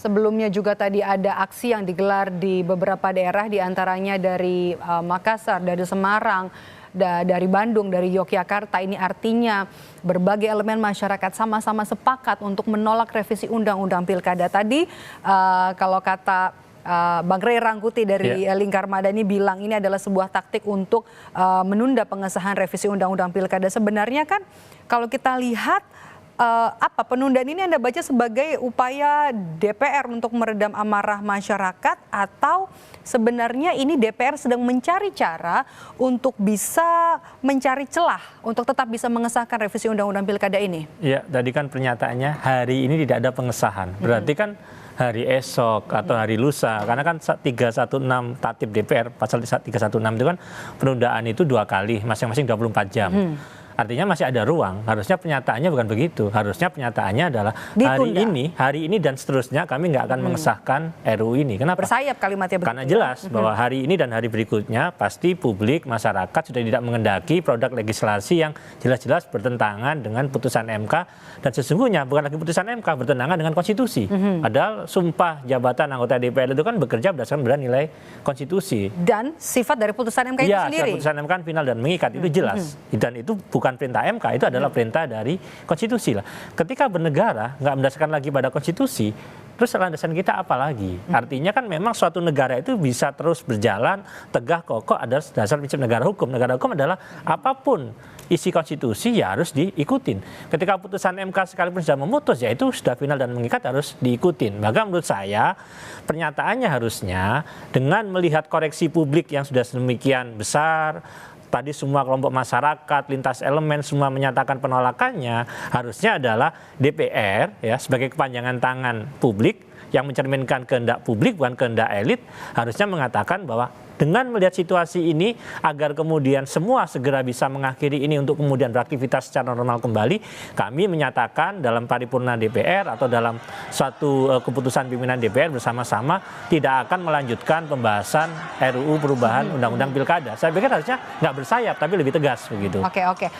sebelumnya juga tadi ada aksi yang digelar di beberapa daerah, diantaranya dari Makassar, dari Semarang, dari Bandung, dari Yogyakarta. Ini artinya berbagai elemen masyarakat sama-sama sepakat untuk menolak revisi Undang-Undang Pilkada. Tadi kalau kata Bang Ray Rangkuti dari Lingkar Madani bilang ini adalah sebuah taktik untuk menunda pengesahan revisi Undang-Undang Pilkada. Sebenarnya kan kalau kita lihat penundaan ini Anda baca sebagai upaya DPR untuk meredam amarah masyarakat, atau sebenarnya ini DPR sedang mencari cara untuk bisa mencari celah untuk tetap bisa mengesahkan revisi Undang-Undang Pilkada ini? Ya, tadi kan pernyataannya hari ini tidak ada pengesahan. Berarti kan hari esok atau hari lusa, karena kan 316 Tatip DPR pasal 316 itu kan penundaan itu 2 kali, masing-masing 24 jam. Artinya masih ada ruang. Harusnya pernyataannya bukan begitu. Harusnya pernyataannya adalah hari ini dan seterusnya kami nggak akan mengesahkan RUU ini. Kenapa? Bersayap kalimatnya. Karena jelas bahwa hari ini dan hari berikutnya pasti publik, masyarakat sudah tidak mengendaki produk legislasi yang jelas-jelas bertentangan dengan putusan MK, dan sesungguhnya bukan lagi putusan MK, bertentangan dengan konstitusi. Padahal sumpah jabatan anggota DPR itu kan bekerja berdasarkan nilai konstitusi. Dan sifat dari putusan MK itu sendiri. Ya, putusan MK kan final dan mengikat, itu jelas. Dan itu bukan perintah MK, itu adalah perintah dari konstitusi lah. Ketika bernegara nggak mendasarkan lagi pada konstitusi, terus landasan kita apa lagi? Artinya kan memang suatu negara itu bisa terus berjalan tegak kokoh ada dasar prinsip negara hukum. Negara hukum adalah apapun isi konstitusi ya harus diikutin. Ketika putusan MK sekalipun sudah memutus, ya itu sudah final dan mengikat, harus diikutin. Maka menurut saya pernyataannya harusnya dengan melihat koreksi publik yang sudah sedemikian besar, tadi semua kelompok masyarakat, lintas elemen semua menyatakan penolakannya, harusnya adalah DPR ya sebagai kepanjangan tangan publik yang mencerminkan kehendak publik bukan kehendak elit, harusnya mengatakan bahwa dengan melihat situasi ini agar kemudian semua segera bisa mengakhiri ini untuk kemudian beraktivitas secara normal kembali, kami menyatakan dalam paripurna DPR atau dalam suatu keputusan pimpinan DPR bersama-sama tidak akan melanjutkan pembahasan RUU perubahan Undang-Undang Pilkada. Saya pikir harusnya nggak bersayap tapi lebih tegas begitu. Oke.